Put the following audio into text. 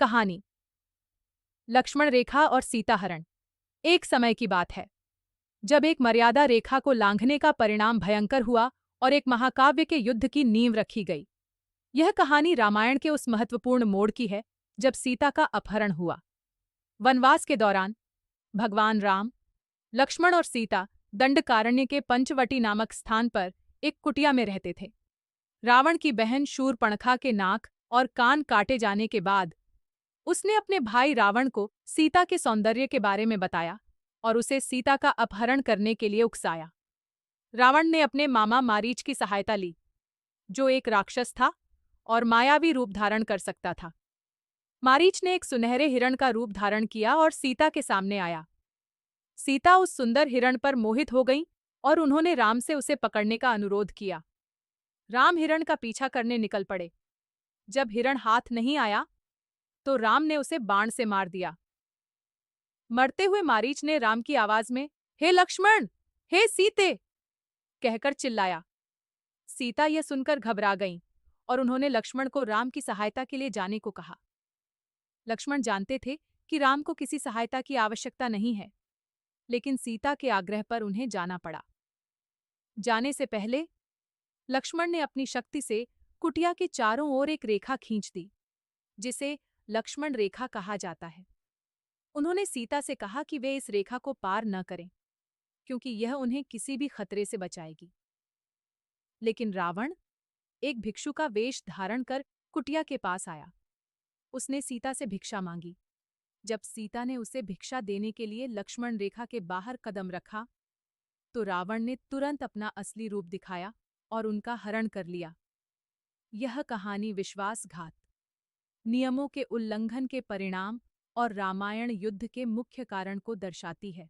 कहानी लक्ष्मण रेखा और सीता हरण। एक समय की बात है जब एक मर्यादा रेखा को लांघने का परिणाम भयंकर हुआ और एक महाकाव्य के युद्ध की नींव रखी गई। यह कहानी रामायण के उस महत्वपूर्ण मोड़ की है जब सीता का अपहरण हुआ। वनवास के दौरान भगवान राम, लक्ष्मण और सीता दंडकारण्य के पंचवटी नामक स्थान पर एक कुटिया में रहते थे। रावण की बहन शूर्पणखा के नाक और कान काटे जाने के बाद उसने अपने भाई रावण को सीता के सौंदर्य के बारे में बताया और उसे सीता का अपहरण करने के लिए उकसाया। रावण ने अपने मामा मारीच की सहायता ली, जो एक राक्षस था और मायावी रूप धारण कर सकता था। मारीच ने एक सुनहरे हिरण का रूप धारण किया और सीता के सामने आया। सीता उस सुंदर हिरण पर मोहित हो गई और उन्होंने राम से उसे पकड़ने का अनुरोध किया। राम हिरण का पीछा करने निकल पड़े। जब हिरण हाथ नहीं आया तो राम ने उसे बाण से मार दिया। मरते हुए मारीच ने राम की आवाज में हे लक्ष्मण, हे सीते कहकर चिल्लाया। सीता यह सुनकर घबरा गईं और उन्होंने लक्ष्मण को राम की सहायता के लिए जाने को कहा। लक्ष्मण जानते थे कि राम को किसी सहायता की आवश्यकता नहीं है, लेकिन सीता के आग्रह पर उन्हें जाना पड़ा। जाने से पहले लक्ष्मण ने अपनी शक्ति से कुटिया के चारों ओर एक रेखा खींच दी, जिसे लक्ष्मण रेखा कहा जाता है। उन्होंने सीता से कहा कि वे इस रेखा को पार न करें, क्योंकि यह उन्हें किसी भी खतरे से बचाएगी। लेकिन रावण एक भिक्षु का वेश धारण कर कुटिया के पास आया। उसने सीता से भिक्षा मांगी। जब सीता ने उसे भिक्षा देने के लिए लक्ष्मण रेखा के बाहर कदम रखा, तो रावण ने तुरंत अपना असली रूप दिखाया और उनका हरण कर लिया। यह कहानी विश्वासघात, नियमों के उल्लंघन के परिणाम और रामायण युद्ध के मुख्य कारण को दर्शाती है।